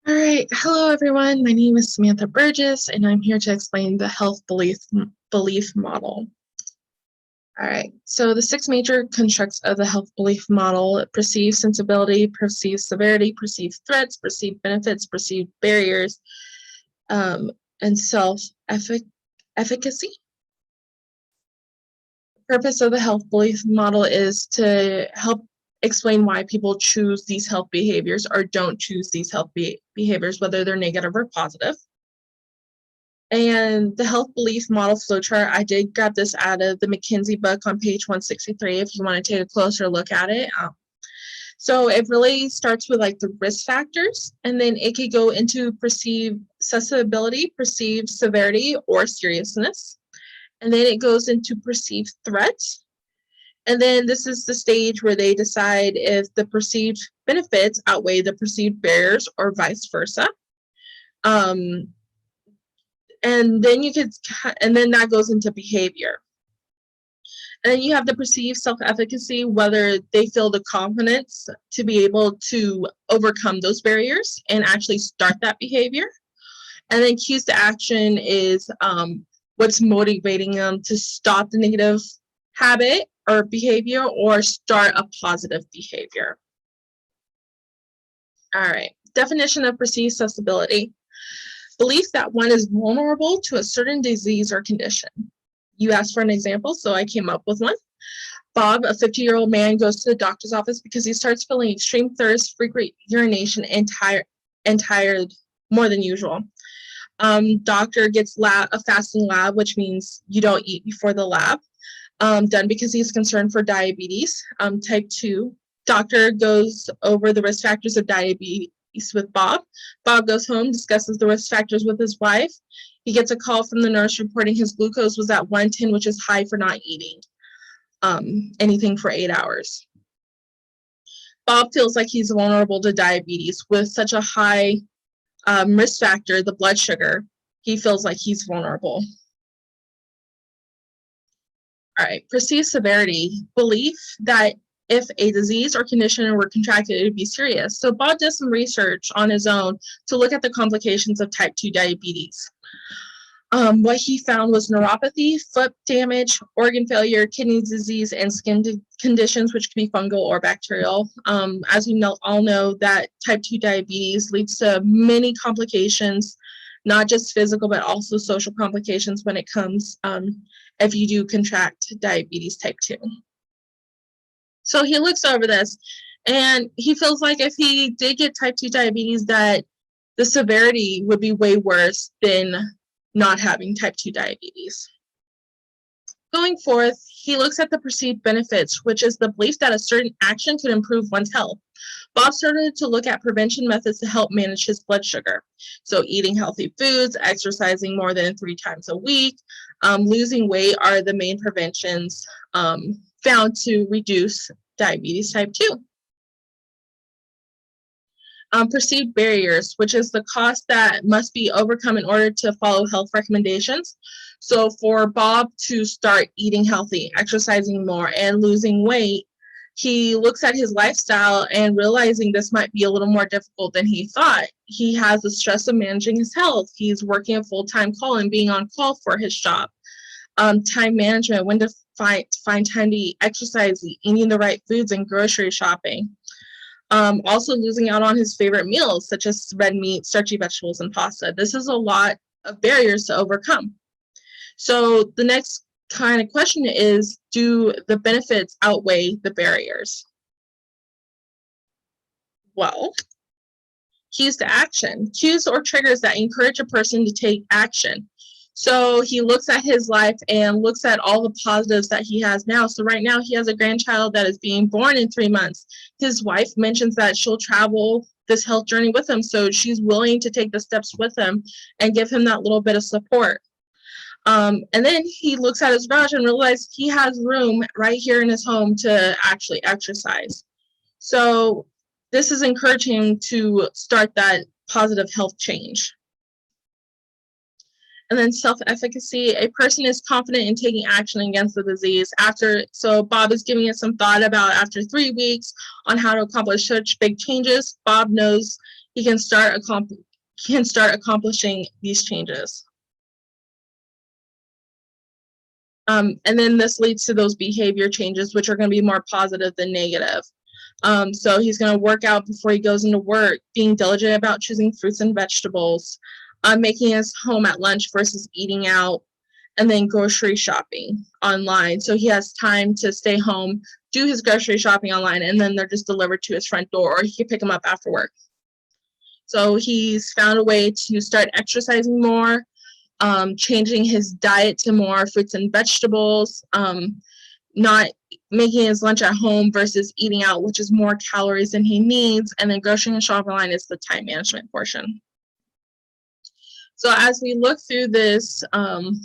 All right, hello everyone. My name is Samantha Burgess, and I'm here to explain the health belief model. All right, so the six major constructs of the health belief model: perceived sensibility, perceived severity, perceived threats, perceived benefits, perceived barriers, and self-efficacy. The purpose of the health belief model is to help explain why people choose these health behaviors or don't choose these health behaviors, whether they're negative or positive. And the health belief model flowchart, I did grab this out of the McKinsey book on page 163 if you want to take a closer look at it. So it really starts with like the risk factors, and then it could go into perceived accessibility, perceived severity or seriousness. And then it goes into perceived threats. And then this is the stage where they decide if the perceived benefits outweigh the perceived barriers or vice versa. And then that goes into behavior. And then you have the perceived self-efficacy, whether they feel the confidence to be able to overcome those barriers and actually start that behavior. And then cues to action is what's motivating them to stop the negative habit or behavior or start a positive behavior. All right, definition of perceived accessibility. Belief that one is vulnerable to a certain disease or condition. You asked for an example, so I came up with one. Bob, a 50-year-old man, goes to the doctor's office because he starts feeling extreme thirst, frequent urination, and tired more than usual. Doctor gets a fasting lab, which means you don't eat before the lab, done because he's concerned for diabetes, type 2. Doctor goes over the risk factors of diabetes with Bob. Bob goes home, discusses the risk factors with his wife. He gets a call from the nurse reporting his glucose was at 110, which is high for not eating anything for 8 hours. Bob feels like he's vulnerable to diabetes with such a high risk factor, the blood sugar. He feels like he's vulnerable. All right, perceived severity, belief that if a disease or condition were contracted, it would be serious. So Bob did some research on his own to look at the complications of type 2 diabetes. What he found was neuropathy, foot damage, organ failure, kidney disease, and skin conditions, which can be fungal or bacterial. As we all know, that type 2 diabetes leads to many complications, not just physical, but also social complications when it comes if you do contract diabetes type 2. So he looks over this, and he feels like if he did get type 2 diabetes, that the severity would be way worse than not having type 2 diabetes. Going forth, he looks at the perceived benefits, which is the belief that a certain action could improve one's health. Bob started to look at prevention methods to help manage his blood sugar. So eating healthy foods, exercising more than 3 times a week, losing weight are the main preventions found to reduce diabetes type 2. Perceived barriers, which is the cost that must be overcome in order to follow health recommendations. So for Bob to start eating healthy, exercising more, and losing weight, he looks at his lifestyle and realizing this might be a little more difficult than he thought. He has the stress of managing his health. He's working a full-time call and being on call for his job. Time management, when to find time to eat, exercise, eating the right foods, and grocery shopping. Also losing out on his favorite meals, such as red meat, starchy vegetables, and pasta. This is a lot of barriers to overcome. So the next kind of question is, do the benefits outweigh the barriers? Well, cues to action. Cues or triggers that encourage a person to take action. So he looks at his life and looks at all the positives that he has now. So right now he has a grandchild that is being born in 3 months. His wife mentions that she'll travel this health journey with him. So she's willing to take the steps with him and give him that little bit of support. And then he looks at his garage and realizes he has room right here in his home to actually exercise. So this is encouraging him to start that positive health change. And then self-efficacy, a person is confident in taking action against the disease. So Bob is giving it some thought about after 3 weeks on how to accomplish such big changes. Bob knows he can start accomplishing these changes. And then this leads to those behavior changes, which are going to be more positive than negative. So he's going to work out before he goes into work, being diligent about choosing fruits and vegetables, making his home at lunch versus eating out, and then grocery shopping online. So he has time to stay home, do his grocery shopping online, and then they're just delivered to his front door, or he can pick them up after work. So he's found a way to start exercising more, changing his diet to more fruits and vegetables, not making his lunch at home versus eating out, which is more calories than he needs. And then grocery and shopping online is the time management portion. So as we look through this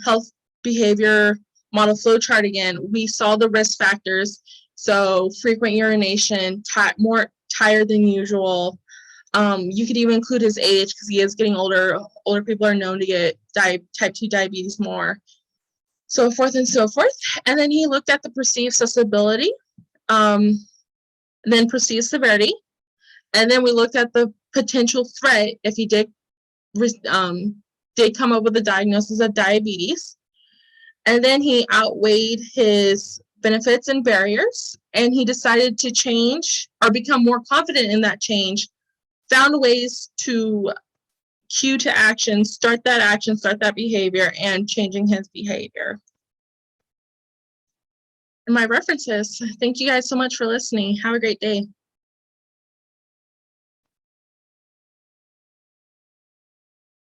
health behavior model flow chart again, we saw the risk factors. So frequent urination, more tired than usual. You could even include his age because he is getting older. Older people are known to get type 2 diabetes more, so forth and so forth. And then he looked at the perceived susceptibility, then perceived severity. And then we looked at the potential threat if he did come up with a diagnosis of diabetes. And then he outweighed his benefits and barriers, and he decided to change or become more confident in that change, found ways to cue to action, start that behavior, and changing his behavior. And my references. Thank you guys so much for listening. Have a great day.